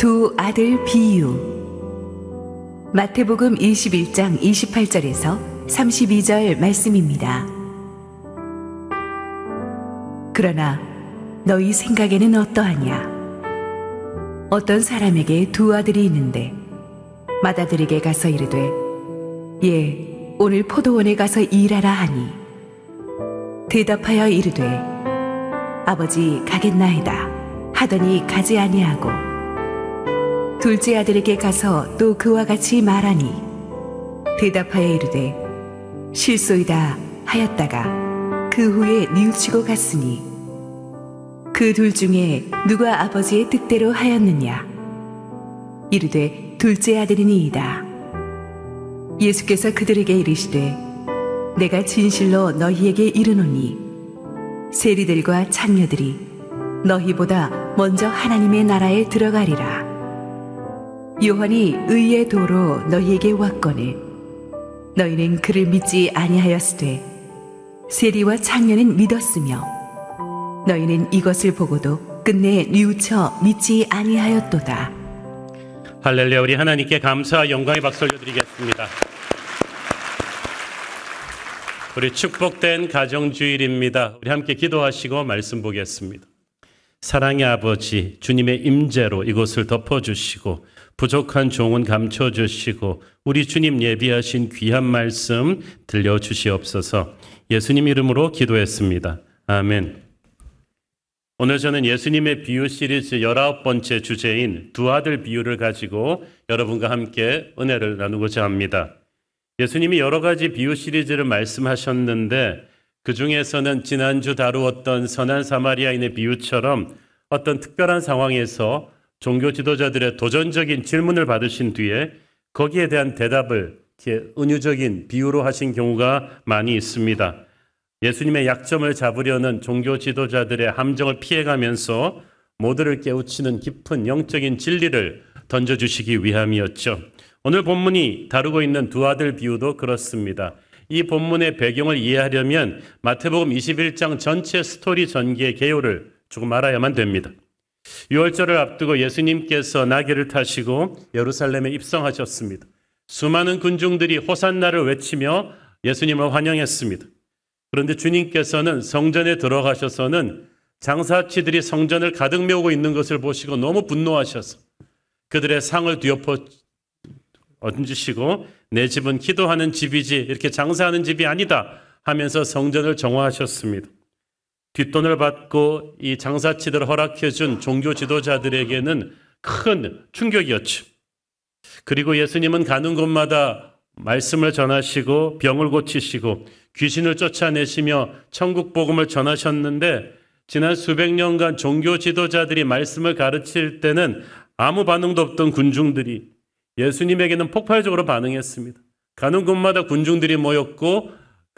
두 아들 비유. 마태복음 21장 28절에서 32절 말씀입니다. 그러나 너희 생각에는 어떠하냐? 어떤 사람에게 두 아들이 있는데 맏아들에게 가서 이르되 예, 오늘 포도원에 가서 일하라 하니 대답하여 이르되 아버지 가겠나이다 하더니 가지 아니하고 둘째 아들에게 가서 또 그와 같이 말하니 대답하여 이르되 실소이다 하였다가 그 후에 뉘우치고 갔으니 그 둘 중에 누가 아버지의 뜻대로 하였느냐? 이르되 둘째 아들이니이다. 예수께서 그들에게 이르시되 내가 진실로 너희에게 이르노니 세리들과 창녀들이 너희보다 먼저 하나님의 나라에 들어가리라. 요한이 의의 도로 너희에게 왔거늘 너희는 그를 믿지 아니하였으되 세리와 창녀는 믿었으며 너희는 이것을 보고도 끝내 뉘우쳐 믿지 아니하였도다. 할렐루야. 우리 하나님께 감사와 영광의 박수 올려드리겠습니다. 우리 축복된 가정주일입니다. 우리 함께 기도하시고 말씀 보겠습니다. 사랑의 아버지, 주님의 임재로 이곳을 덮어주시고 부족한 종은 감춰주시고 우리 주님 예비하신 귀한 말씀 들려주시옵소서. 예수님 이름으로 기도했습니다. 아멘. 오늘 저는 예수님의 비유 시리즈 19번째 주제인 두 아들 비유를 가지고 여러분과 함께 은혜를 나누고자 합니다. 예수님이 여러 가지 비유 시리즈를 말씀하셨는데 그 중에서는 지난주 다루었던 선한 사마리아인의 비유처럼 어떤 특별한 상황에서 종교 지도자들의 도전적인 질문을 받으신 뒤에 거기에 대한 대답을 이렇게 은유적인 비유로 하신 경우가 많이 있습니다. 예수님의 약점을 잡으려는 종교 지도자들의 함정을 피해가면서 모두를 깨우치는 깊은 영적인 진리를 던져주시기 위함이었죠. 오늘 본문이 다루고 있는 두 아들 비유도 그렇습니다. 이 본문의 배경을 이해하려면 마태복음 21장 전체 스토리 전개의 개요를 조금 알아야만 됩니다. 유월절을 앞두고 예수님께서 나귀를 타시고 예루살렘에 입성하셨습니다. 수많은 군중들이 호산나를 외치며 예수님을 환영했습니다. 그런데 주님께서는 성전에 들어가셔서는 장사치들이 성전을 가득 메우고 있는 것을 보시고 너무 분노하셔서 그들의 상을 뒤엎어 얹으시고 내 집은 기도하는 집이지 이렇게 장사하는 집이 아니다 하면서 성전을 정화하셨습니다. 뒷돈을 받고 이 장사치들을 허락해준 종교 지도자들에게는 큰 충격이었죠. 그리고 예수님은 가는 곳마다 말씀을 전하시고 병을 고치시고 귀신을 쫓아내시며 천국 복음을 전하셨는데 지난 수백 년간 종교 지도자들이 말씀을 가르칠 때는 아무 반응도 없던 군중들이 예수님에게는 폭발적으로 반응했습니다. 가는 곳마다 군중들이 모였고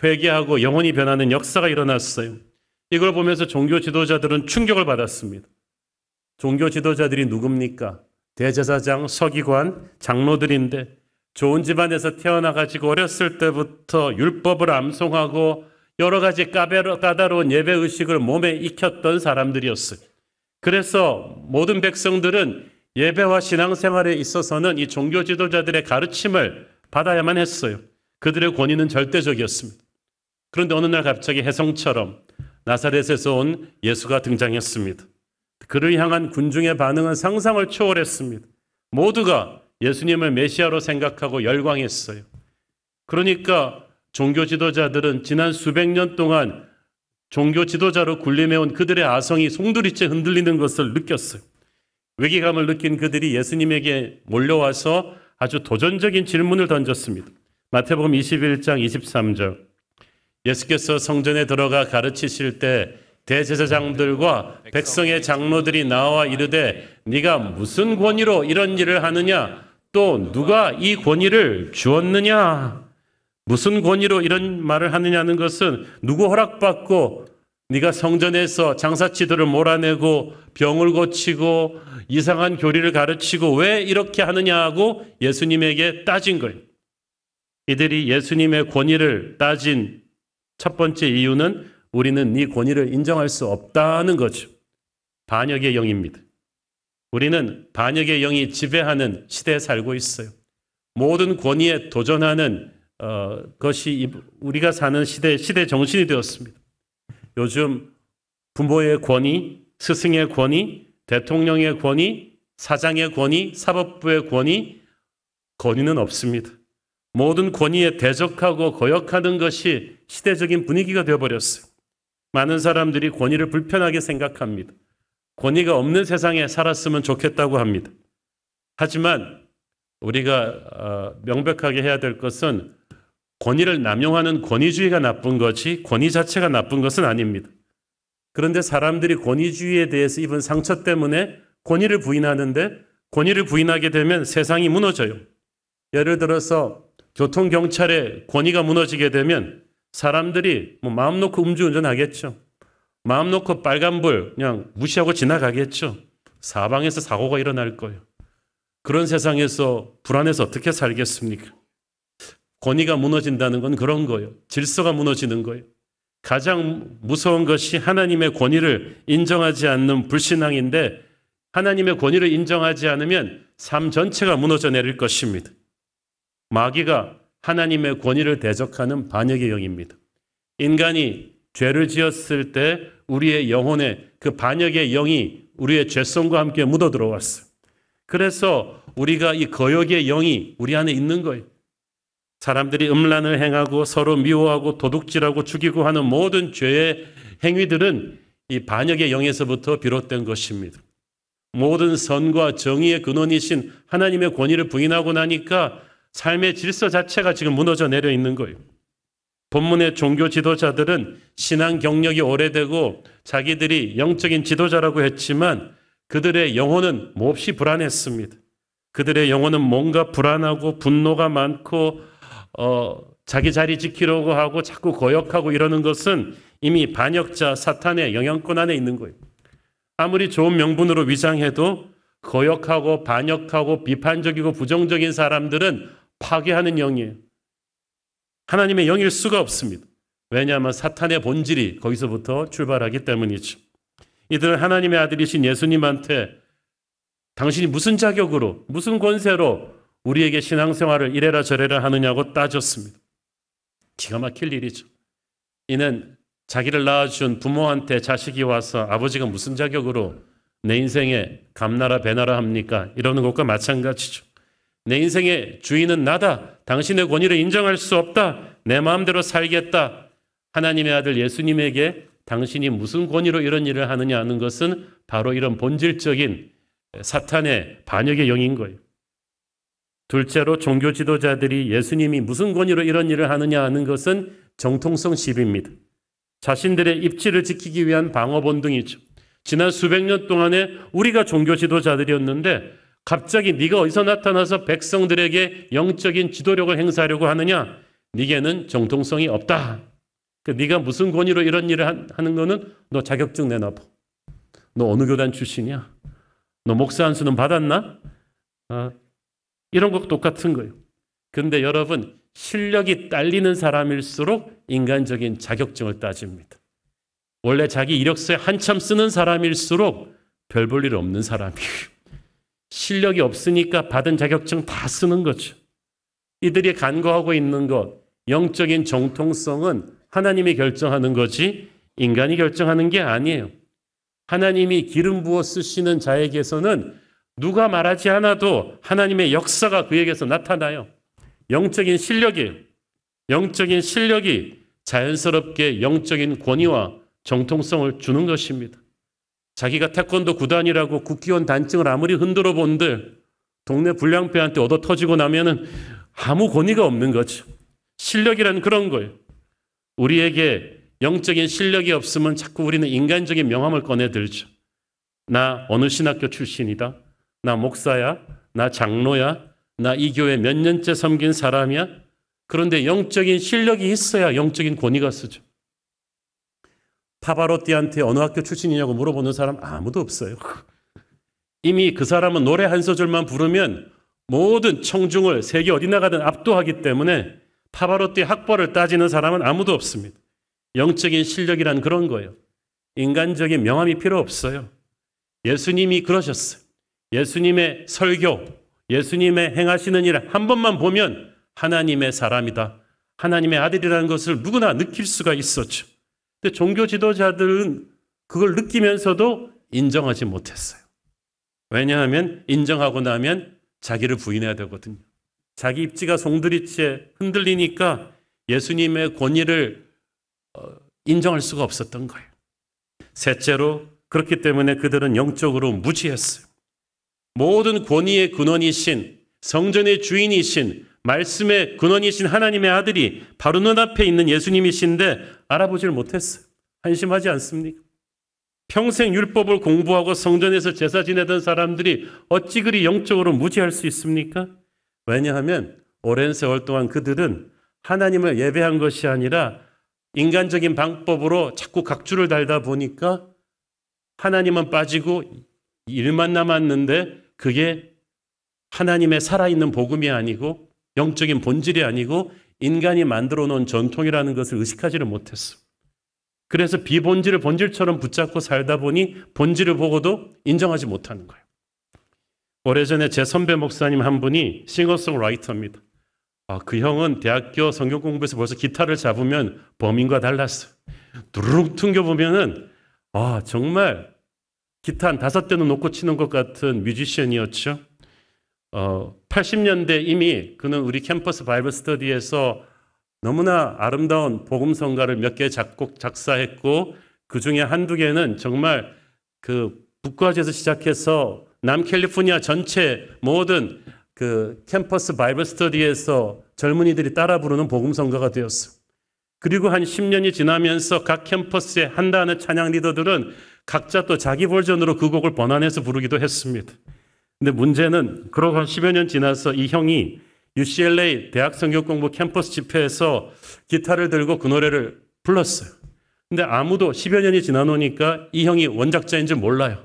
회개하고 영혼이 변하는 역사가 일어났어요. 이걸 보면서 종교 지도자들은 충격을 받았습니다. 종교 지도자들이 누굽니까? 대제사장, 서기관, 장로들인데 좋은 집안에서 태어나가지고 어렸을 때부터 율법을 암송하고 여러 가지 까다로운 예배의식을 몸에 익혔던 사람들이었어요. 그래서 모든 백성들은 예배와 신앙생활에 있어서는 이 종교 지도자들의 가르침을 받아야만 했어요. 그들의 권위는 절대적이었습니다. 그런데 어느 날 갑자기 혜성처럼 나사렛에서 온 예수가 등장했습니다. 그를 향한 군중의 반응은 상상을 초월했습니다. 모두가 예수님을 메시아로 생각하고 열광했어요. 그러니까 종교 지도자들은 지난 수백 년 동안 종교 지도자로 군림해온 그들의 아성이 송두리째 흔들리는 것을 느꼈어요. 위기감을 느낀 그들이 예수님에게 몰려와서 아주 도전적인 질문을 던졌습니다. 마태복음 21장 23절. 예수께서 성전에 들어가 가르치실 때 대제사장들과 백성의 장로들이 나와 이르되 네가 무슨 권위로 이런 일을 하느냐? 또 누가 이 권위를 주었느냐? 무슨 권위로 이런 말을 하느냐는 것은 누구 허락받고 네가 성전에서 장사치들을 몰아내고 병을 고치고 이상한 교리를 가르치고 왜 이렇게 하느냐고 예수님에게 따진 거예요. 이들이 예수님의 권위를 따진 첫 번째 이유는 우리는 네 권위를 인정할 수 없다는 거죠. 반역의 영입니다. 우리는 반역의 영이 지배하는 시대에 살고 있어요. 모든 권위에 도전하는 것이 우리가 사는 시대 정신이 되었습니다. 요즘 부모의 권위, 스승의 권위, 대통령의 권위, 사장의 권위, 사법부의 권위는 없습니다. 모든 권위에 대적하고 거역하는 것이 시대적인 분위기가 되어버렸어요. 많은 사람들이 권위를 불편하게 생각합니다. 권위가 없는 세상에 살았으면 좋겠다고 합니다. 하지만 우리가 명백하게 해야 될 것은 권위를 남용하는 권위주의가 나쁜 거지 권위 자체가 나쁜 것은 아닙니다. 그런데 사람들이 권위주의에 대해서 입은 상처 때문에 권위를 부인하는데 권위를 부인하게 되면 세상이 무너져요. 예를 들어서 교통경찰의 권위가 무너지게 되면 사람들이 마음 놓고 음주운전하겠죠. 마음 놓고 빨간불 그냥 무시하고 지나가겠죠. 사방에서 사고가 일어날 거예요. 그런 세상에서 불안해서 어떻게 살겠습니까? 권위가 무너진다는 건 그런 거예요. 질서가 무너지는 거예요. 가장 무서운 것이 하나님의 권위를 인정하지 않는 불신앙인데 하나님의 권위를 인정하지 않으면 삶 전체가 무너져 내릴 것입니다. 마귀가 하나님의 권위를 대적하는 반역의 영입니다. 인간이 죄를 지었을 때 우리의 영혼에 그 반역의 영이 우리의 죄성과 함께 묻어 들어왔어요. 그래서 우리가 이 거역의 영이 우리 안에 있는 거예요. 사람들이 음란을 행하고 서로 미워하고 도둑질하고 죽이고 하는 모든 죄의 행위들은 이 반역의 영에서부터 비롯된 것입니다. 모든 선과 정의의 근원이신 하나님의 권위를 부인하고 나니까 삶의 질서 자체가 지금 무너져 내려 있는 거예요. 본문의 종교 지도자들은 신앙 경력이 오래되고 자기들이 영적인 지도자라고 했지만 그들의 영혼은 몹시 불안했습니다. 그들의 영혼은 뭔가 불안하고 분노가 많고 자기 자리 지키려고 하고 자꾸 거역하고 이러는 것은 이미 반역자 사탄의 영향권 안에 있는 거예요. 아무리 좋은 명분으로 위장해도 거역하고 반역하고 비판적이고 부정적인 사람들은 파괴하는 영이에요. 하나님의 영일 수가 없습니다. 왜냐하면 사탄의 본질이 거기서부터 출발하기 때문이죠. 이들은 하나님의 아들이신 예수님한테 당신이 무슨 자격으로 무슨 권세로 우리에게 신앙생활을 이래라 저래라 하느냐고 따졌습니다. 기가 막힐 일이죠. 이는 자기를 낳아준 부모한테 자식이 와서 아버지가 무슨 자격으로 내 인생에 감나라 배나라 합니까? 이러는 것과 마찬가지죠. 내 인생의 주인은 나다. 당신의 권위를 인정할 수 없다. 내 마음대로 살겠다. 하나님의 아들 예수님에게 당신이 무슨 권위로 이런 일을 하느냐 하는 것은 바로 이런 본질적인 사탄의 반역의 영인 거예요. 둘째로 종교 지도자들이 예수님이 무슨 권위로 이런 일을 하느냐 하는 것은 정통성 시비입니다. 자신들의 입지를 지키기 위한 방어 본능이죠. 지난 수백 년 동안에 우리가 종교 지도자들이었는데 갑자기 네가 어디서 나타나서 백성들에게 영적인 지도력을 행사하려고 하느냐? 네게는 정통성이 없다. 네가 무슨 권위로 이런 일을 하는 거는 너 자격증 내놔봐. 너 어느 교단 출신이야? 너 목사 한 수는 받았나? 이런 것 똑같은 거예요. 그런데 여러분 실력이 딸리는 사람일수록 인간적인 자격증을 따집니다. 원래 자기 이력서에 한참 쓰는 사람일수록 별 볼 일 없는 사람이에요. 실력이 없으니까 받은 자격증 다 쓰는 거죠. 이들이 간구하고 있는 것, 영적인 정통성은 하나님이 결정하는 거지 인간이 결정하는 게 아니에요. 하나님이 기름 부어 쓰시는 자에게서는 누가 말하지 않아도 하나님의 역사가 그에게서 나타나요. 영적인 실력이에요. 영적인 실력이 자연스럽게 영적인 권위와 정통성을 주는 것입니다. 자기가 태권도 구단이라고 국기원 단증을 아무리 흔들어 본들 동네 불량배한테 얻어 터지고 나면은 아무 권위가 없는 거죠. 실력이란 그런 거예요. 우리에게 영적인 실력이 없으면 자꾸 우리는 인간적인 명함을 꺼내들죠. 나 어느 신학교 출신이다. 나 목사야. 나 장로야. 나 이 교회 몇 년째 섬긴 사람이야. 그런데 영적인 실력이 있어야 영적인 권위가 쓰죠. 파바로티한테 어느 학교 출신이냐고 물어보는 사람 아무도 없어요. 이미 그 사람은 노래 한 소절만 부르면 모든 청중을 세계 어디 나가든 압도하기 때문에 파바로티 학벌을 따지는 사람은 아무도 없습니다. 영적인 실력이란 그런 거예요. 인간적인 명함이 필요 없어요. 예수님이 그러셨어요. 예수님의 설교, 예수님의 행하시는 일 한 번만 보면 하나님의 사람이다, 하나님의 아들이라는 것을 누구나 느낄 수가 있었죠. 근데 종교 지도자들은 그걸 느끼면서도 인정하지 못했어요. 왜냐하면 인정하고 나면 자기를 부인해야 되거든요. 자기 입지가 송두리째 흔들리니까 예수님의 권위를 인정할 수가 없었던 거예요. 셋째로, 그렇기 때문에 그들은 영적으로 무지했어요. 모든 권위의 근원이신, 성전의 주인이신, 말씀의 근원이신 하나님의 아들이 바로 눈앞에 있는 예수님이신데 알아보질 못했어요. 한심하지 않습니까? 평생 율법을 공부하고 성전에서 제사 지내던 사람들이 어찌 그리 영적으로 무지할 수 있습니까? 왜냐하면 오랜 세월 동안 그들은 하나님을 예배한 것이 아니라 인간적인 방법으로 자꾸 각주를 달다 보니까 하나님은 빠지고 일만 남았는데 그게 하나님의 살아있는 복음이 아니고 영적인 본질이 아니고 인간이 만들어 놓은 전통이라는 것을 의식하지를 못했어. 그래서 비본질을 본질처럼 붙잡고 살다 보니 본질을 보고도 인정하지 못하는 거예요. 오래전에 제 선배 목사님 한 분이 싱어송라이터입니다. 그 형은 대학교 성경 공부에서 벌써 기타를 잡으면 범인과 달랐어요. 두루룩 튕겨보면은 정말 기타 한 5대는 놓고 치는 것 같은 뮤지션이었죠. 80년대 이미 그는 우리 캠퍼스 바이블 스터디에서 너무나 아름다운 복음성가를 몇 개 작곡 작사했고 그 중에 한두 개는 정말 그 북과주에서 시작해서 남캘리포니아 전체 모든 그 캠퍼스 바이블 스터디에서 젊은이들이 따라 부르는 복음성가가 되었어요. 그리고 한 10년이 지나면서 각 캠퍼스에 한다는 찬양 리더들은 각자 또 자기 버전으로 그 곡을 번안해서 부르기도 했습니다. 근데 문제는 그러고 한 10여 년 지나서 이 형이 UCLA 대학 성경공부 캠퍼스 집회에서 기타를 들고 그 노래를 불렀어요. 근데 아무도 10여 년이 지나노니까 이 형이 원작자인 줄 몰라요.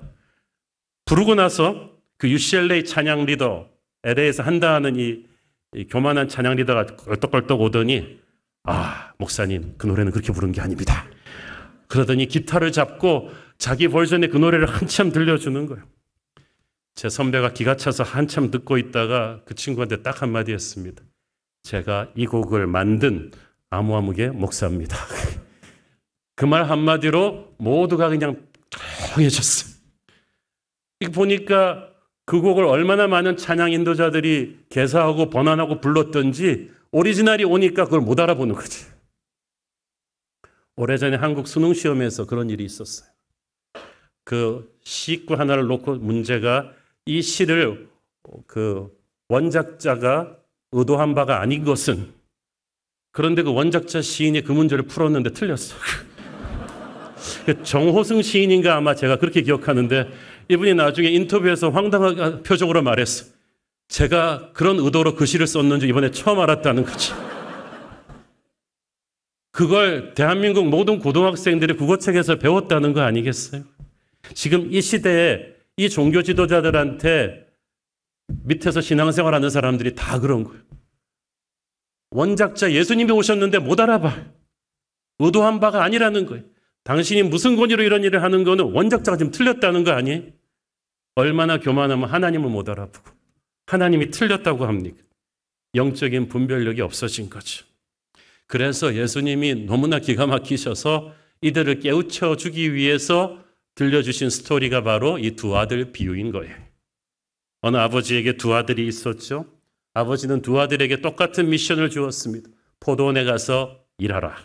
부르고 나서 그 UCLA 찬양 리더, LA에서 한다는 이 교만한 찬양 리더가 얼떡얼떡 오더니 목사님 그 노래는 그렇게 부른 게 아닙니다. 그러더니 기타를 잡고 자기 버전의 그 노래를 한참 들려주는 거예요. 제 선배가 기가 차서 한참 듣고 있다가 그 친구한테 딱 한마디 했습니다. 제가 이 곡을 만든 아무아무개 목사입니다. 그 말 한마디로 모두가 그냥 조용해졌어요. 이거 보니까 그 곡을 얼마나 많은 찬양 인도자들이 개사하고 번안하고 불렀던지 오리지널이 오니까 그걸 못 알아보는 거지. 오래전에 한국 수능 시험에서 그런 일이 있었어요. 그 시구 하나를 놓고 문제가 이 시를 그 원작자가 의도한 바가 아닌 것은, 그런데 그 원작자 시인이 그 문제를 풀었는데 틀렸어. 정호승 시인인가 아마 제가 그렇게 기억하는데 이분이 나중에 인터뷰에서 황당한 표정으로 말했어. 제가 그런 의도로 그 시를 썼는지 이번에 처음 알았다는 거지. 그걸 대한민국 모든 고등학생들이 국어책에서 배웠다는 거 아니겠어요? 지금 이 시대에 이 종교 지도자들한테 밑에서 신앙생활하는 사람들이 다 그런 거예요. 원작자 예수님이 오셨는데 못 알아봐. 의도한 바가 아니라는 거예요. 당신이 무슨 권위로 이런 일을 하는 거는 원작자가 지금 틀렸다는 거 아니에요? 얼마나 교만하면 하나님을 못 알아보고 하나님이 틀렸다고 합니까? 영적인 분별력이 없어진 거죠. 그래서 예수님이 너무나 기가 막히셔서 이들을 깨우쳐 주기 위해서 들려주신 스토리가 바로 이 두 아들 비유인 거예요. 어느 아버지에게 두 아들이 있었죠. 아버지는 두 아들에게 똑같은 미션을 주었습니다. 포도원에 가서 일하라.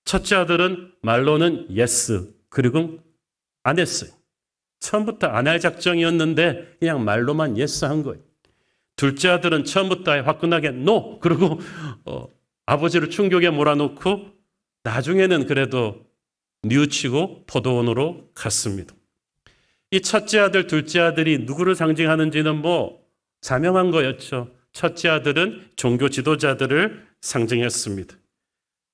첫째 아들은 말로는 예스, 그리고 안 했어요. 처음부터 안 할 작정이었는데 그냥 말로만 예스 한 거예요. 둘째 아들은 처음부터 화끈하게 노! 그리고 아버지를 충격에 몰아놓고 나중에는 그래도 뉘우치고 포도원으로 갔습니다. 이 첫째 아들, 둘째 아들이 누구를 상징하는지는 자명한 거였죠. 첫째 아들은 종교 지도자들을 상징했습니다.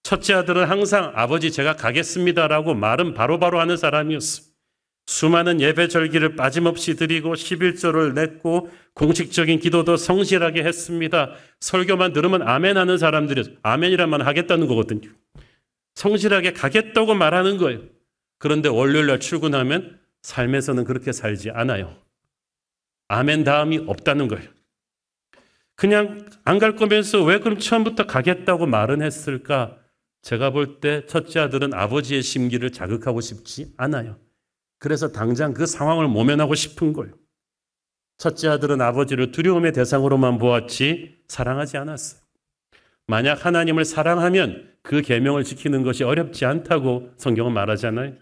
첫째 아들은 항상 아버지 제가 가겠습니다라고 말은 바로바로 하는 사람이었어요. 수많은 예배 절기를 빠짐없이 드리고 11조를 냈고 공식적인 기도도 성실하게 했습니다. 설교만 들으면 아멘 하는 사람들이 아멘이란 말 하겠다는 거거든요. 성실하게 가겠다고 말하는 거예요. 그런데 월요일 날 출근하면 삶에서는 그렇게 살지 않아요. 아멘 다음이 없다는 거예요. 그냥 안 갈 거면서 왜 그럼 처음부터 가겠다고 말은 했을까? 제가 볼 때 첫째 아들은 아버지의 심기를 자극하고 싶지 않아요. 그래서 당장 그 상황을 모면하고 싶은 거예요. 첫째 아들은 아버지를 두려움의 대상으로만 보았지 사랑하지 않았어요. 만약 하나님을 사랑하면 그 계명을 지키는 것이 어렵지 않다고 성경은 말하잖아요.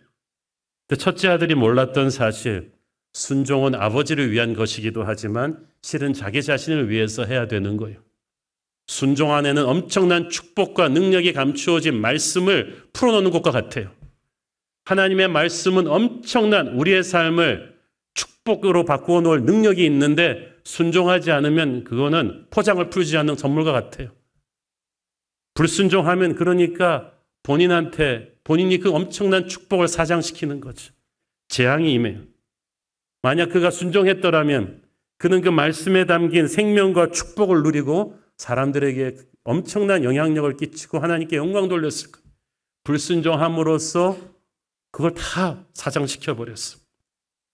근데 첫째 아들이 몰랐던 사실, 순종은 아버지를 위한 것이기도 하지만 실은 자기 자신을 위해서 해야 되는 거예요. 순종 안에는 엄청난 축복과 능력이 감추어진 말씀을 풀어놓는 것과 같아요. 하나님의 말씀은 엄청난 우리의 삶을 축복으로 바꾸어 놓을 능력이 있는데 순종하지 않으면 그거는 포장을 풀지 않는 선물과 같아요. 불순종하면 그러니까 본인이 그 엄청난 축복을 사장시키는 거죠. 재앙이 임해요. 만약 그가 순종했더라면 그는 그 말씀에 담긴 생명과 축복을 누리고 사람들에게 엄청난 영향력을 끼치고 하나님께 영광 돌렸을 거예요. 불순종함으로써 그걸 다 사장시켜버렸어.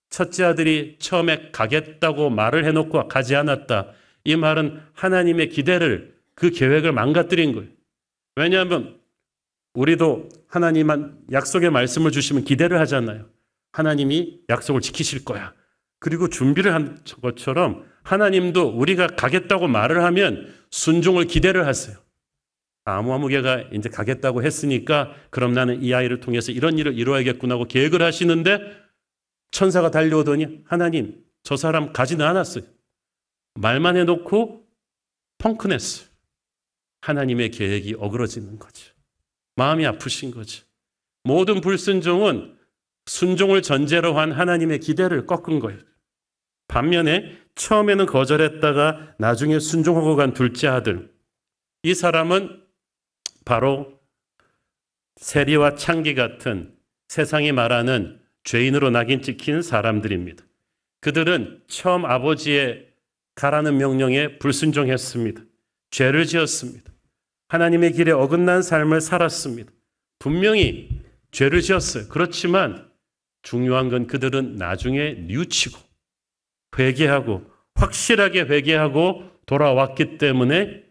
첫째 아들이 처음에 가겠다고 말을 해놓고 가지 않았다. 이 말은 하나님의 기대를, 그 계획을 망가뜨린 거예요. 왜냐하면 우리도 하나님한 약속의 말씀을 주시면 기대를 하잖아요. 하나님이 약속을 지키실 거야. 그리고 준비를 한 것처럼 하나님도 우리가 가겠다고 말을 하면 순종을 기대를 하세요. 아무개가 이제 가겠다고 했으니까 그럼 나는 이 아이를 통해서 이런 일을 이루어야겠구나 하고 계획을 하시는데 천사가 달려오더니 하나님, 저 사람 가지는 않았어요. 말만 해놓고 펑크냈어요. 하나님의 계획이 어그러지는 거죠. 마음이 아프신 거죠. 모든 불순종은 순종을 전제로 한 하나님의 기대를 꺾은 거예요. 반면에 처음에는 거절했다가 나중에 순종하고 간 둘째 아들, 이 사람은 바로 세리와 창기 같은 세상이 말하는 죄인으로 낙인 찍힌 사람들입니다. 그들은 처음 아버지의 가라는 명령에 불순종했습니다. 죄를 지었습니다. 하나님의 길에 어긋난 삶을 살았습니다. 분명히 죄를 지었어요. 그렇지만 중요한 건 그들은 나중에 뉘우치고 회개하고 확실하게 회개하고 돌아왔기 때문에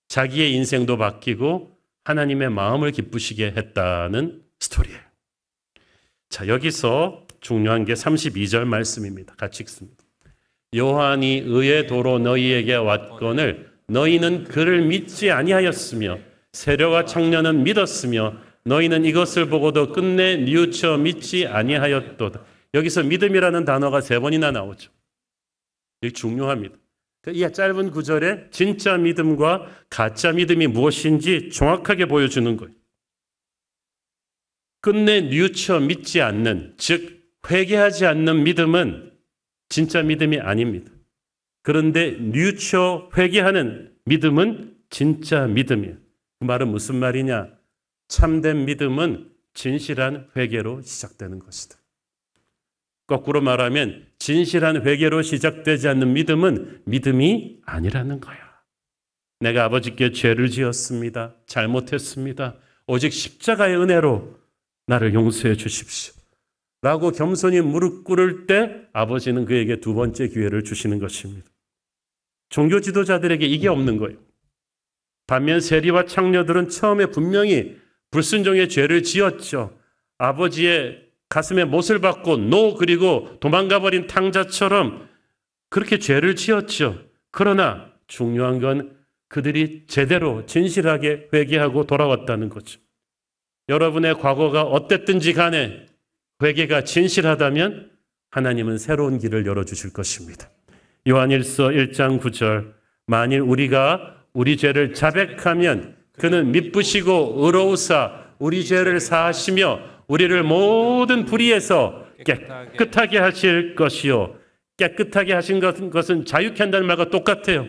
자기의 인생도 바뀌고 하나님의 마음을 기쁘시게 했다는 스토리예요. 자, 여기서 중요한 게 32절 말씀입니다. 같이 읽습니다. 요한이 의의 도로 너희에게 왔거늘 너희는 그를 믿지 아니하였으며 세려와 창녀는 믿었으며 너희는 이것을 보고도 끝내 뉘우쳐 믿지 아니하였도다. 여기서 믿음이라는 단어가 3번이나 나오죠. 이게 중요합니다. 이 짧은 구절에 진짜 믿음과 가짜 믿음이 무엇인지 정확하게 보여주는 거예요. 끝내 뉘우쳐 믿지 않는, 즉 회개하지 않는 믿음은 진짜 믿음이 아닙니다. 그런데 뉘우쳐 회개하는 믿음은 진짜 믿음이에요. 그 말은 무슨 말이냐? 참된 믿음은 진실한 회개로 시작되는 것이다. 거꾸로 말하면 진실한 회개로 시작되지 않는 믿음은 믿음이 아니라는 거야. 내가 아버지께 죄를 지었습니다. 잘못했습니다. 오직 십자가의 은혜로 나를 용서해 주십시오. 라고 겸손히 무릎 꿇을 때 아버지는 그에게 2번째 기회를 주시는 것입니다. 종교 지도자들에게 이게 없는 거예요. 반면 세리와 창녀들은 처음에 분명히 불순종의 죄를 지었죠. 아버지의 가슴에 못을 박고 그리고 도망가버린 탕자처럼 그렇게 죄를 지었죠. 그러나 중요한 건 그들이 제대로 진실하게 회개하고 돌아왔다는 거죠. 여러분의 과거가 어땠든지 간에 회개가 진실하다면 하나님은 새로운 길을 열어주실 것입니다. 요한일서 1장 9절, 만일 우리가 우리 죄를 자백하면 그는 미쁘시고 의로우사 우리 죄를 사하시며 우리를 모든 불의에서 깨끗하게 하실 것이요. 깨끗하게 하신 것은 자유케 한다는 말과 똑같아요.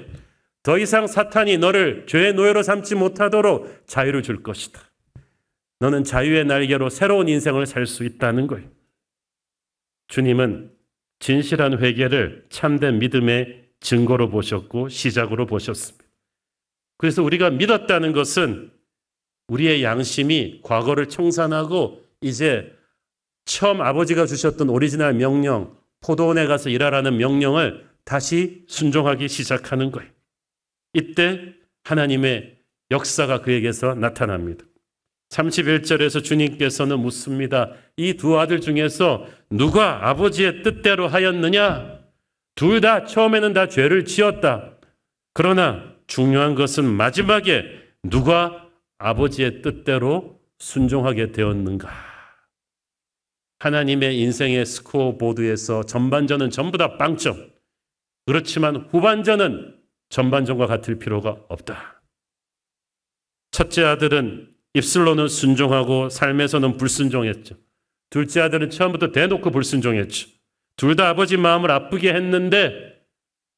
더 이상 사탄이 너를 죄의 노예로 삼지 못하도록 자유를 줄 것이다. 너는 자유의 날개로 새로운 인생을 살 수 있다는 거예요. 주님은 진실한 회개를 참된 믿음의 증거로 보셨고 시작으로 보셨습니다. 그래서 우리가 믿었다는 것은 우리의 양심이 과거를 청산하고 이제 처음 아버지가 주셨던 오리지널 명령, 포도원에 가서 일하라는 명령을 다시 순종하기 시작하는 거예요. 이때 하나님의 역사가 그에게서 나타납니다. 31절에서 주님께서는 묻습니다. 이 두 아들 중에서 누가 아버지의 뜻대로 하였느냐? 둘 다 처음에는 다 죄를 지었다. 그러나 중요한 것은 마지막에 누가 아버지의 뜻대로 순종하게 되었는가? 하나님의 인생의 스코어보드에서 전반전은 전부 다 빵점. 그렇지만 후반전은 전반전과 같을 필요가 없다. 첫째 아들은 입술로는 순종하고 삶에서는 불순종했죠. 둘째 아들은 처음부터 대놓고 불순종했죠. 둘 다 아버지 마음을 아프게 했는데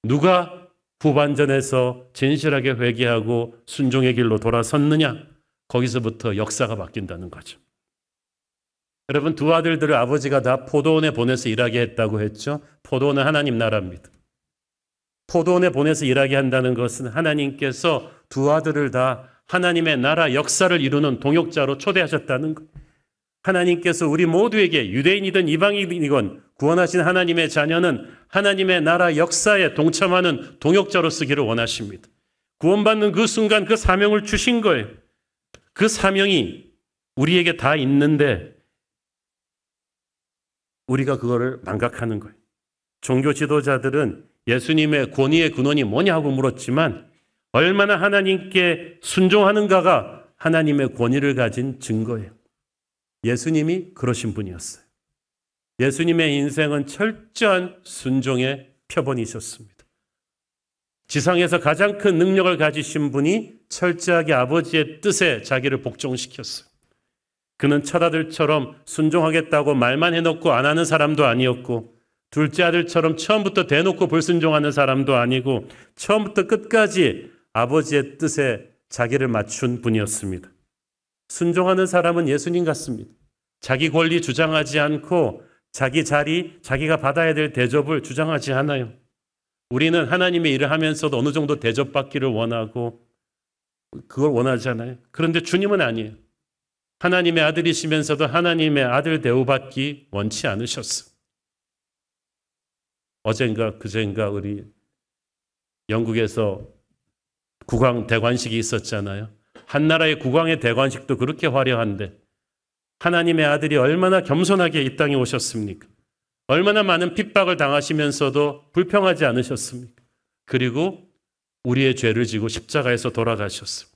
누가 후반전에서 진실하게 회개하고 순종의 길로 돌아섰느냐? 거기서부터 역사가 바뀐다는 거죠. 여러분, 두 아들들을 아버지가 다 포도원에 보내서 일하게 했다고 했죠. 포도원은 하나님 나라입니다. 포도원에 보내서 일하게 한다는 것은 하나님께서 두 아들을 다 하나님의 나라 역사를 이루는 동역자로 초대하셨다는 것. 하나님께서 우리 모두에게 유대인이든 이방인이건 구원하신 하나님의 자녀는 하나님의 나라 역사에 동참하는 동역자로 쓰기를 원하십니다. 구원받는 그 순간 그 사명을 주신 거예요. 그 사명이 우리에게 다 있는데 우리가 그거를 망각하는 거예요. 종교 지도자들은 예수님의 권위의 근원이 뭐냐고 물었지만 얼마나 하나님께 순종하는가가 하나님의 권위를 가진 증거예요. 예수님이 그러신 분이었어요. 예수님의 인생은 철저한 순종의 표본이셨습니다. 지상에서 가장 큰 능력을 가지신 분이 철저하게 아버지의 뜻에 자기를 복종시켰어요. 그는 첫 아들처럼 순종하겠다고 말만 해놓고 안 하는 사람도 아니었고 둘째 아들처럼 처음부터 대놓고 불순종하는 사람도 아니고 처음부터 끝까지 아버지의 뜻에 자기를 맞춘 분이었습니다. 순종하는 사람은 예수님 같습니다. 자기 권리 주장하지 않고 자기 자리, 자기가 받아야 될 대접을 주장하지 않아요. 우리는 하나님의 일을 하면서도 어느 정도 대접받기를 원하고 그걸 원하잖아요. 그런데 주님은 아니에요. 하나님의 아들이시면서도 하나님의 아들 대우받기 원치 않으셨어요. 어젠가 그젠가 우리 영국에서 국왕 대관식이 있었잖아요. 한 나라의 국왕의 대관식도 그렇게 화려한데 하나님의 아들이 얼마나 겸손하게 이 땅에 오셨습니까? 얼마나 많은 핍박을 당하시면서도 불평하지 않으셨습니까? 그리고 우리의 죄를 지고 십자가에서 돌아가셨어요.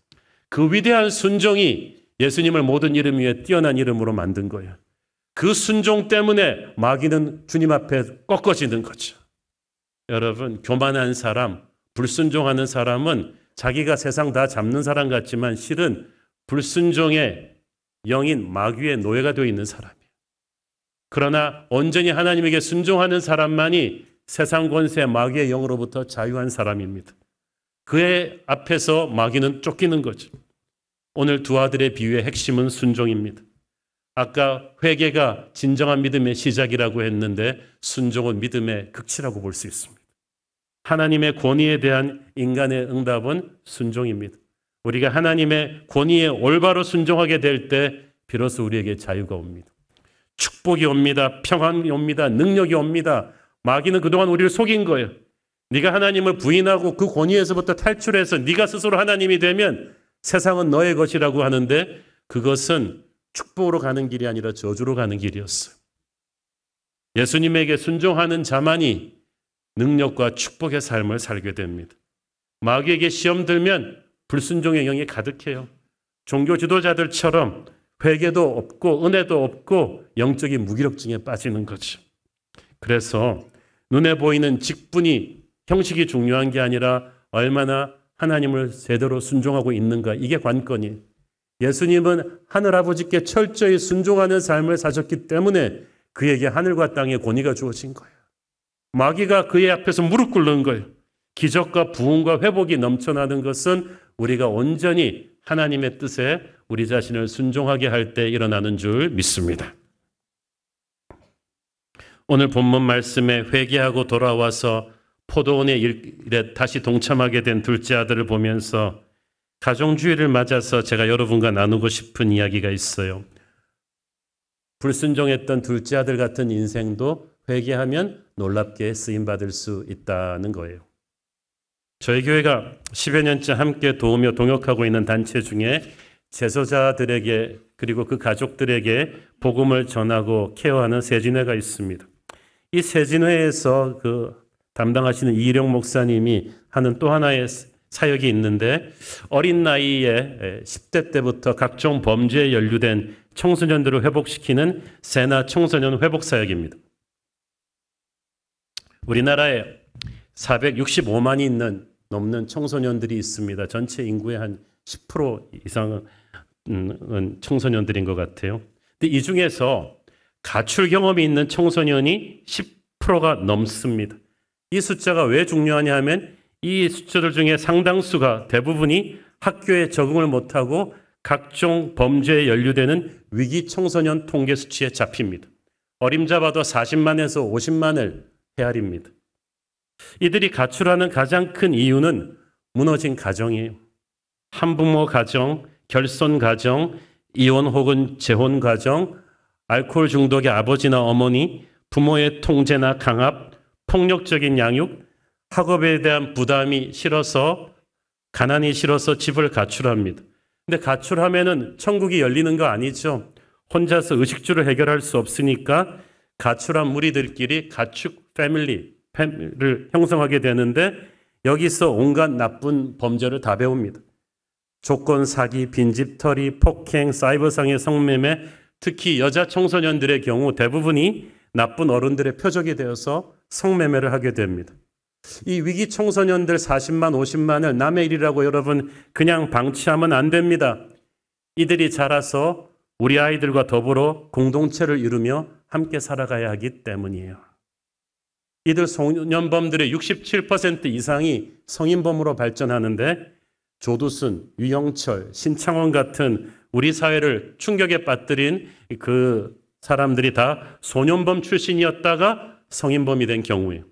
그 위대한 순종이 예수님을 모든 이름 위에 뛰어난 이름으로 만든 거예요. 그 순종 때문에 마귀는 주님 앞에 꺾어지는 거죠. 여러분, 교만한 사람, 불순종하는 사람은 자기가 세상 다 잡는 사람 같지만 실은 불순종의 영인 마귀의 노예가 되어 있는 사람이에요. 그러나 온전히 하나님에게 순종하는 사람만이 세상 권세 마귀의 영으로부터 자유한 사람입니다. 그의 앞에서 마귀는 쫓기는 거죠. 오늘 두 아들의 비유의 핵심은 순종입니다. 아까 회개가 진정한 믿음의 시작이라고 했는데 순종은 믿음의 극치라고 볼 수 있습니다. 하나님의 권위에 대한 인간의 응답은 순종입니다. 우리가 하나님의 권위에 올바로 순종하게 될 때 비로소 우리에게 자유가 옵니다. 축복이 옵니다. 평안이 옵니다. 능력이 옵니다. 마귀는 그동안 우리를 속인 거예요. 네가 하나님을 부인하고 그 권위에서부터 탈출해서 네가 스스로 하나님이 되면 세상은 너의 것이라고 하는데 그것은 축복으로 가는 길이 아니라 저주로 가는 길이었어요. 예수님에게 순종하는 자만이 능력과 축복의 삶을 살게 됩니다. 마귀에게 시험 들면 불순종의 영이 가득해요. 종교 지도자들처럼 회개도 없고 은혜도 없고 영적인 무기력증에 빠지는 거죠. 그래서 눈에 보이는 직분이 형식이 중요한 게 아니라 얼마나 하나님을 제대로 순종하고 있는가, 이게 관건이에요. 예수님은 하늘아버지께 철저히 순종하는 삶을 사셨기 때문에 그에게 하늘과 땅의 권위가 주어진 거예요. 마귀가 그의 앞에서 무릎 꿇는 거예요. 기적과 부흥과 회복이 넘쳐나는 것은 우리가 온전히 하나님의 뜻에 우리 자신을 순종하게 할 때 일어나는 줄 믿습니다. 오늘 본문 말씀에 회개하고 돌아와서 포도원의 일에 다시 동참하게 된 둘째 아들을 보면서 가정주의를 맞아서 제가 여러분과 나누고 싶은 이야기가 있어요. 불순종했던 둘째 아들 같은 인생도 회개하면 놀랍게 쓰임받을 수 있다는 거예요. 저희 교회가 10여 년째 함께 도우며 동역하고 있는 단체 중에 재소자들에게 그리고 그 가족들에게 복음을 전하고 케어하는 세진회가 있습니다. 이 세진회에서 담당하시는 이일영 목사님이 하는 또 하나의 사역이 있는데 어린 나이에 10대 때부터 각종 범죄에 연루된 청소년들을 회복시키는 세나 청소년 회복 사역입니다. 우리나라에 465만이 넘는 청소년들이 있습니다. 전체 인구의 한 10% 이상은 청소년들인 것 같아요. 근데 이 중에서 가출 경험이 있는 청소년이 10%가 넘습니다. 이 숫자가 왜 중요하냐 하면 이 숫자들 중에 상당수가 대부분이 학교에 적응을 못하고 각종 범죄에 연루되는 위기 청소년 통계 수치에 잡힙니다. 어림잡아도 40만에서 50만을 헤아립니다. 이들이 가출하는 가장 큰 이유는 무너진 가정이에요. 한부모 가정, 결손 가정, 이혼 혹은 재혼 가정, 알코올 중독의 아버지나 어머니, 부모의 통제나 강압, 폭력적인 양육, 학업에 대한 부담이 싫어서 가난이 싫어서 집을 가출합니다. 근데 가출하면은 천국이 열리는 거 아니죠. 혼자서 의식주를 해결할 수 없으니까 가출한 무리들끼리 가축 패밀리를 형성하게 되는데 여기서 온갖 나쁜 범죄를 다 배웁니다. 조건 사기, 빈집털이, 폭행, 사이버상의 성매매, 특히 여자 청소년들의 경우 대부분이 나쁜 어른들의 표적이 되어서 성매매를 하게 됩니다. 이 위기 청소년들 40만, 50만을 남의 일이라고 여러분 그냥 방치하면 안 됩니다. 이들이 자라서 우리 아이들과 더불어 공동체를 이루며 함께 살아가야 하기 때문이에요. 이들 소년범들의 67% 이상이 성인범으로 발전하는데 조두순, 유영철, 신창원 같은 우리 사회를 충격에 빠뜨린 그 사람들이 다 소년범 출신이었다가 성인범이 된 경우예요.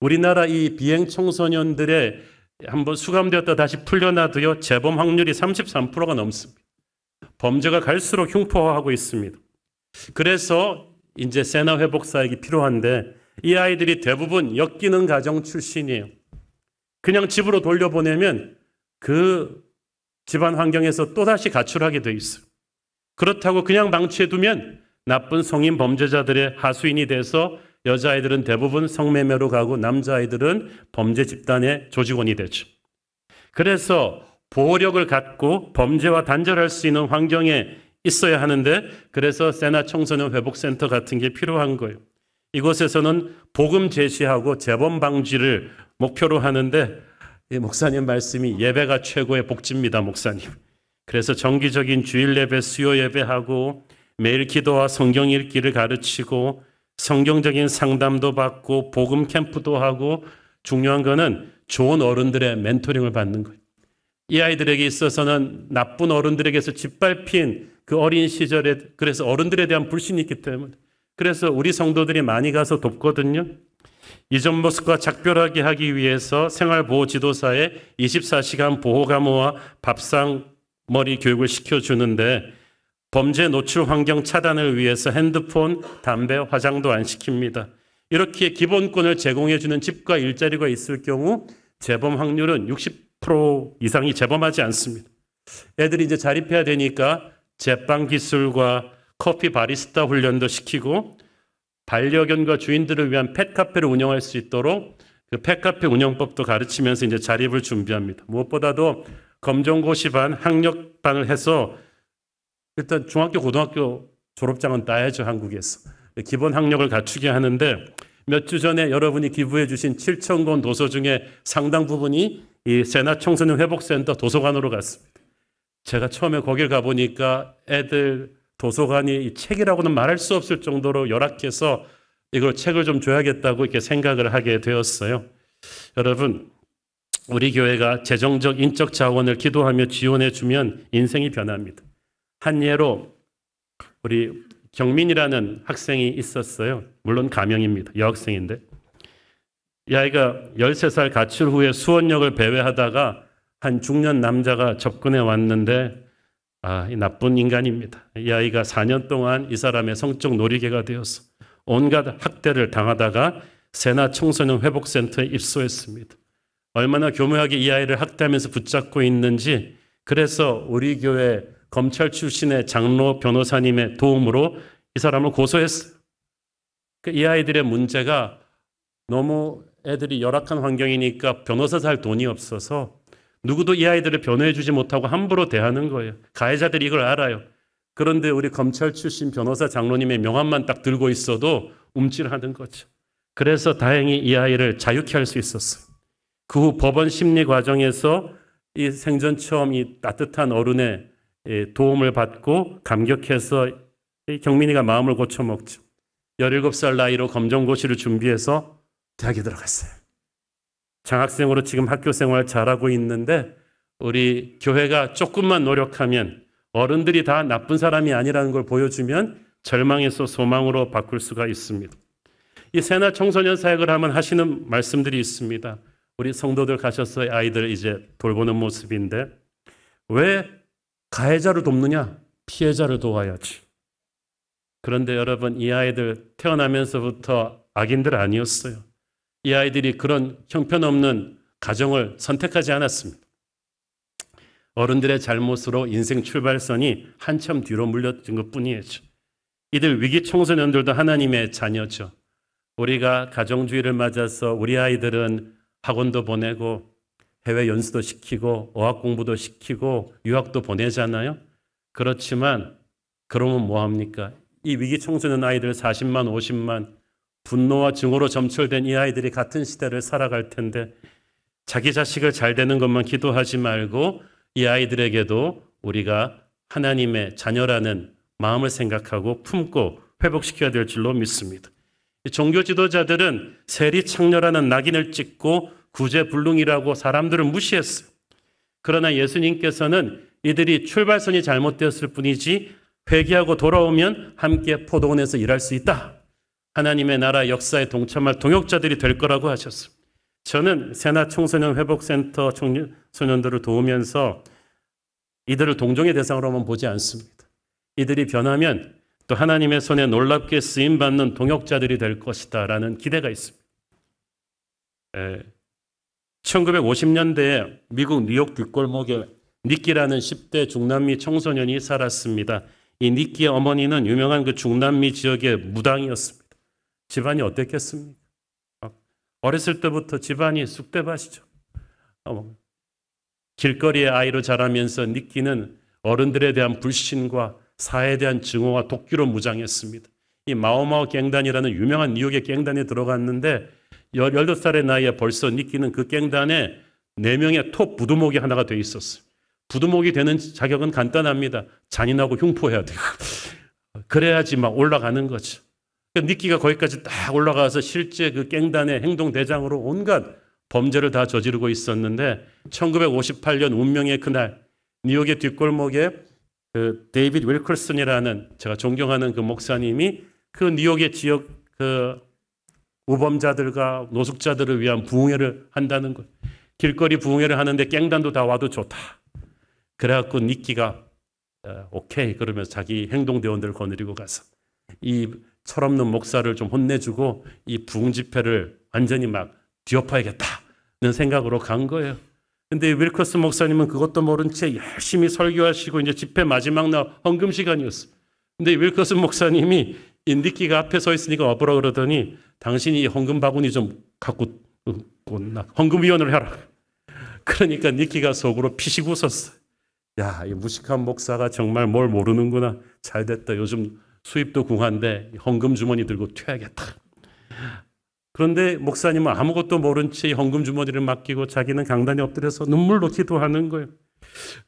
우리나라 이 비행 청소년들의 한번 수감되었다 다시 풀려나도요, 재범 확률이 33%가 넘습니다. 범죄가 갈수록 흉포화하고 있습니다. 그래서 이제 세나 회복 사역이 필요한데 이 아이들이 대부분 엮이는 가정 출신이에요. 그냥 집으로 돌려보내면 그 집안 환경에서 또다시 가출하게 돼 있어요. 그렇다고 그냥 방치해두면 나쁜 성인 범죄자들의 하수인이 돼서 여자아이들은 대부분 성매매로 가고 남자아이들은 범죄 집단의 조직원이 되죠. 그래서 보호력을 갖고 범죄와 단절할 수 있는 환경에 있어야 하는데 그래서 세나 청소년 회복센터 같은 게 필요한 거예요. 이곳에서는 복음 제시하고 재범 방지를 목표로 하는데 목사님 말씀이 예배가 최고의 복지입니다, 목사님. 그래서 정기적인 주일 예배, 수요 예배하고 매일 기도와 성경 읽기를 가르치고 성경적인 상담도 받고 복음 캠프도 하고 중요한 거는 좋은 어른들의 멘토링을 받는 거예요. 이 아이들에게 있어서는 나쁜 어른들에게서 짓밟힌 그 어린 시절에 그래서 어른들에 대한 불신이 있기 때문에 그래서 우리 성도들이 많이 가서 돕거든요. 이전 모습과 작별하게 하기 위해서 생활보호지도사에 24시간 보호감호와 밥상머리 교육을 시켜주는데 범죄 노출 환경 차단을 위해서 핸드폰, 담배, 화장도 안 시킵니다. 이렇게 기본권을 제공해주는 집과 일자리가 있을 경우 재범 확률은 60% 이상이 재범하지 않습니다. 애들이 이제 자립해야 되니까 제빵 기술과 커피 바리스타 훈련도 시키고 반려견과 주인들을 위한 펫카페를 운영할 수 있도록 그 펫카페 운영법도 가르치면서 이제 자립을 준비합니다. 무엇보다도 검정고시반, 학력반을 해서 일단 중학교, 고등학교 졸업장은 따야죠, 한국에서. 기본 학력을 갖추게 하는데 몇 주 전에 여러분이 기부해 주신 7,000권 도서 중에 상당 부분이 이 세나 청소년 회복센터 도서관으로 갔습니다. 제가 처음에 거길 가보니까 애들 도서관이 이 책이라고는 말할 수 없을 정도로 열악해서 이걸 책을 좀 줘야겠다고 이렇게 생각을 하게 되었어요. 여러분, 우리 교회가 재정적, 인적 자원을 기도하며 지원해 주면 인생이 변합니다. 한 예로 우리 경민이라는 학생이 있었어요. 물론 가명입니다. 여학생인데. 이 아이가 13살 가출 후에 수원역을 배회하다가 한 중년 남자가 접근해 왔는데 이 나쁜 인간입니다. 이 아이가 4년 동안 이 사람의 성적 놀이개가 되어서 온갖 학대를 당하다가 세나 청소년 회복센터에 입소했습니다. 얼마나 교묘하게 이 아이를 학대하면서 붙잡고 있는지, 그래서 우리 교회 검찰 출신의 장로 변호사님의 도움으로 이 사람을 고소했어요. 이 아이들의 문제가 너무 애들이 열악한 환경이니까 변호사 살 돈이 없어서 누구도 이 아이들을 변호해 주지 못하고 함부로 대하는 거예요. 가해자들이 이걸 알아요. 그런데 우리 검찰 출신 변호사 장로님의 명함만 딱 들고 있어도 움찔하는 거죠. 그래서 다행히 이 아이를 자유케 할 수 있었어요. 그 후 법원 심리 과정에서 이 생전 처음 이 따뜻한 어른의 도움을 받고 감격해서 경민이가 마음을 고쳐먹죠. 17살 나이로 검정고시를 준비해서 대학에 들어갔어요. 장학생으로 지금 학교 생활 잘하고 있는데, 우리 교회가 조금만 노력하면, 어른들이 다 나쁜 사람이 아니라는 걸 보여주면 절망에서 소망으로 바꿀 수가 있습니다. 이 세나 청소년 사역을 하면 하시는 말씀들이 있습니다. 우리 성도들 가셔서 아이들 이제 돌보는 모습인데, 왜 가해자를 돕느냐? 피해자를 도와야지. 그런데 여러분, 이 아이들 태어나면서부터 악인들 아니었어요. 이 아이들이 그런 형편없는 가정을 선택하지 않았습니다. 어른들의 잘못으로 인생 출발선이 한참 뒤로 물려진 것뿐이죠. 이들 위기 청소년들도 하나님의 자녀죠. 우리가 가정주의를 맞아서 우리 아이들은 학원도 보내고 해외 연수도 시키고 어학 공부도 시키고 유학도 보내잖아요. 그렇지만 그러면 뭐합니까? 이 위기 청소년 아이들 40만 50만 분노와 증오로 점철된 이 아이들이 같은 시대를 살아갈 텐데, 자기 자식을 잘 되는 것만 기도하지 말고 이 아이들에게도 우리가 하나님의 자녀라는 마음을 생각하고 품고 회복시켜야 될 줄로 믿습니다. 종교 지도자들은 세리 창녀라는 낙인을 찍고 구제불능이라고 사람들을 무시했어요. 그러나 예수님께서는 이들이 출발선이 잘못되었을 뿐이지 회개하고 돌아오면 함께 포도원에서 일할 수 있다. 하나님의 나라 역사에 동참할 동역자들이 될 거라고 하셨습니다. 저는 세나 청소년 회복센터 청소년들을 도우면서 이들을 동정의 대상으로만 보지 않습니다. 이들이 변하면 또 하나님의 손에 놀랍게 쓰임받는 동역자들이 될 것이다 라는 기대가 있습니다. 1950년대에 미국 뉴욕 뒷골목에 니키라는 10대 중남미 청소년이 살았습니다. 이 니키의 어머니는 유명한 그 중남미 지역의 무당이었습니다. 집안이 어땠겠습니까? 어렸을 때부터 집안이 쑥대밭이죠. 길거리의 아이로 자라면서 니키는 어른들에 대한 불신과 사회에 대한 증오와 독기로 무장했습니다. 이 마오마오 갱단이라는 유명한 뉴욕의 갱단에 들어갔는데 18살의 나이에 벌써 니키는 그 갱단에 4명의 톱 부두목이 하나가 돼 있었어요. 부두목이 되는 자격은 간단합니다. 잔인하고 흉포해야 돼요. 그래야지 막 올라가는 거죠. 니키가 거기까지 딱 올라가서 실제 그 갱단의 행동대장으로 온갖 범죄를 다 저지르고 있었는데 1958년 운명의 그날 뉴욕의 뒷골목에 그 데이비드 윌커슨이라는 제가 존경하는 그 목사님이 그 뉴욕의 지역 그 우범자들과 노숙자들을 위한 부흥회를 한다는 거예요. 길거리 부흥회를 하는데 갱단도 다 와도 좋다. 그래갖고 니키가 오케이 그러면서 자기 행동대원들을 거느리고 가서 이 철없는 목사를 좀 혼내주고 이 부흥 집회를 완전히 막 뒤엎어야겠다는 생각으로 간 거예요. 근데 윌커슨 목사님은 그것도 모른 채 열심히 설교하시고 이제 집회 마지막 날 헌금 시간이었어요. 근데 윌커슨 목사님이 이 니키가 앞에 서 있으니까 와보라 그러더니 당신이 헌금 바구니 좀 갖고 헌금위원을 해라. 그러니까 니키가 속으로 피식 웃었어요. 야, 이 무식한 목사가 정말 뭘 모르는구나. 잘 됐다. 요즘 수입도 궁한데 헌금 주머니 들고 튀어야겠다. 그런데 목사님은 아무것도 모른 채 헌금 주머니를 맡기고 자기는 강단에 엎드려서 눈물로 기도하는 거예요.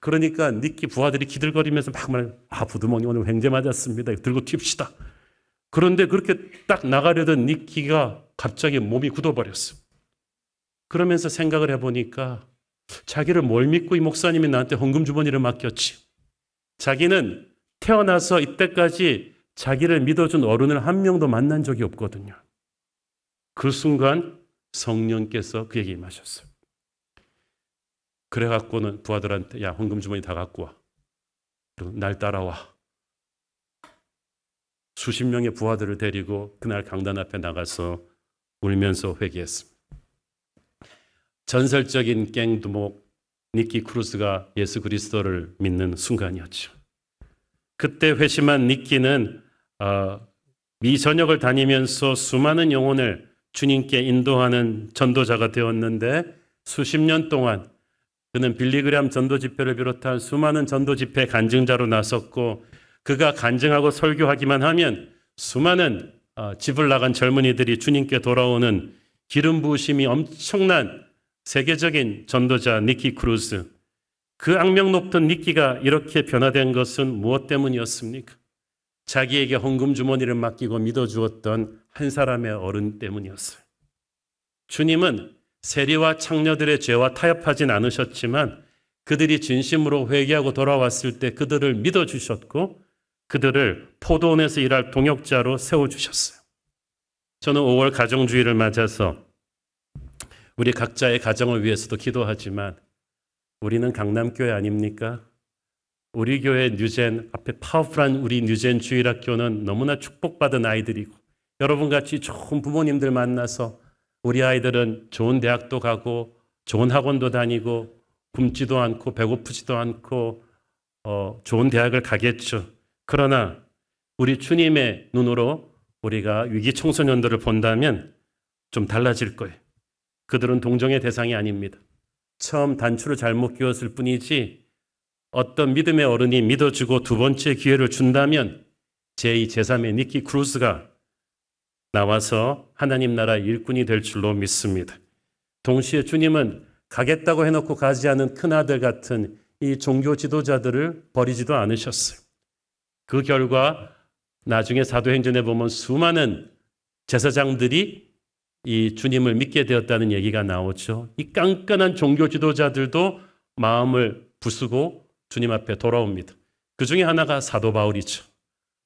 그러니까 니키 부하들이 기들거리면서 막 말해요. 부두머니 오늘 횡재 맞았습니다. 들고 튑시다. 그런데 그렇게 딱 나가려던 니키가 갑자기 몸이 굳어버렸어요. 그러면서 생각을 해보니까 자기를 뭘 믿고 이 목사님이 나한테 헌금 주머니를 맡겼지. 자기는 태어나서 이때까지 자기를 믿어준 어른을 한 명도 만난 적이 없거든요. 그 순간 성령께서 그에게 임하셨어요. 그래갖고는 부하들한테 야 헌금 주머니 다 갖고 와. 날 따라와. 수십 명의 부하들을 데리고 그날 강단 앞에 나가서 울면서 회개했습니다. 전설적인 갱두목 니키 크루스가 예수 그리스도를 믿는 순간이었죠. 그때 회심한 니키는 미전역을 다니면서 수많은 영혼을 주님께 인도하는 전도자가 되었는데 수십 년 동안 그는 빌리그램 전도 집회를 비롯한 수많은 전도 집회 간증자로 나섰고 그가 간증하고 설교하기만 하면 수많은 집을 나간 젊은이들이 주님께 돌아오는 기름 부으심이 엄청난 세계적인 전도자 니키 크루스. 그 악명 높은 니키가 이렇게 변화된 것은 무엇 때문이었습니까? 자기에게 헌금 주머니를 맡기고 믿어주었던 한 사람의 어른 때문이었어요. 주님은 세리와 창녀들의 죄와 타협하진 않으셨지만 그들이 진심으로 회개하고 돌아왔을 때 그들을 믿어주셨고 그들을 포도원에서 일할 동역자로 세워주셨어요. 저는 5월 가정주의를 맞아서 우리 각자의 가정을 위해서도 기도하지만 우리는 강남교회 아닙니까? 우리 교회 뉴젠 앞에 파워풀한 우리 뉴젠 주일학교는 너무나 축복받은 아이들이고 여러분같이 좋은 부모님들 만나서 우리 아이들은 좋은 대학도 가고 좋은 학원도 다니고 굶지도 않고 배고프지도 않고 좋은 대학을 가겠죠. 그러나 우리 주님의 눈으로 우리가 위기 청소년들을 본다면 좀 달라질 거예요. 그들은 동정의 대상이 아닙니다. 처음 단추를 잘못 끼웠을 뿐이지 어떤 믿음의 어른이 믿어주고 두 번째 기회를 준다면 제2, 제3의 니키 크루스가 나와서 하나님 나라 일꾼이 될 줄로 믿습니다. 동시에 주님은 가겠다고 해놓고 가지 않은 큰아들 같은 이 종교 지도자들을 버리지도 않으셨어요. 그 결과 나중에 사도행전에 보면 수많은 제사장들이 이 주님을 믿게 되었다는 얘기가 나오죠. 이 깐깐한 종교 지도자들도 마음을 부수고 주님 앞에 돌아옵니다. 그 중에 하나가 사도 바울이죠.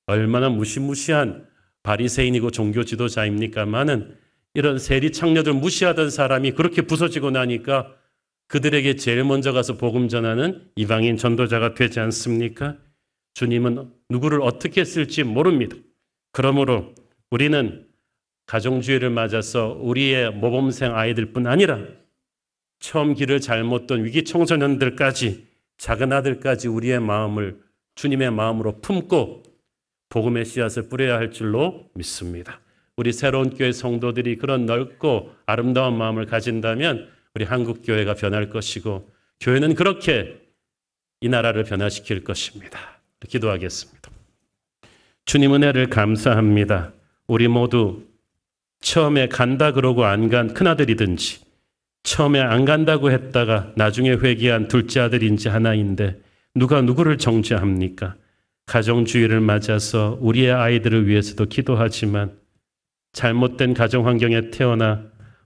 얼마나 무시무시한 바리새인이고 종교 지도자입니까마는 이런 세리 창녀들 무시하던 사람이 그렇게 부서지고 나니까 그들에게 제일 먼저 가서 복음 전하는 이방인 전도자가 되지 않습니까? 주님은 누구를 어떻게 쓸지 모릅니다. 그러므로 우리는 가정주의를 맞아서 우리의 모범생 아이들뿐 아니라 처음 길을 잘못 던 위기 청소년들까지 작은 아들까지 우리의 마음을 주님의 마음으로 품고 복음의 씨앗을 뿌려야 할 줄로 믿습니다. 우리 새로운 교회 성도들이 그런 넓고 아름다운 마음을 가진다면 우리 한국교회가 변할 것이고 교회는 그렇게 이 나라를 변화시킬 것입니다. 기도하겠습니다. 주님 은혜를 감사합니다. 우리 모두 처음에 간다 그러고 안 간 큰아들이든지 처음에 안 간다고 했다가 나중에 회개한 둘째 아들인지 하나인데 누가 누구를 정죄합니까? 가정주의를 맞아서 우리의 아이들을 위해서도 기도하지만 잘못된 가정 환경에 태어나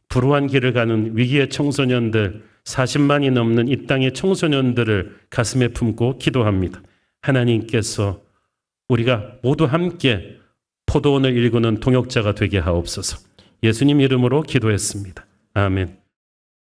불우한 길을 가는 위기의 청소년들 40만이 넘는 이 땅의 청소년들을 가슴에 품고 기도합니다. 하나님께서 우리가 모두 함께 포도원을 일구는 동역자가 되게 하옵소서. 예수님 이름으로 기도했습니다. 아멘.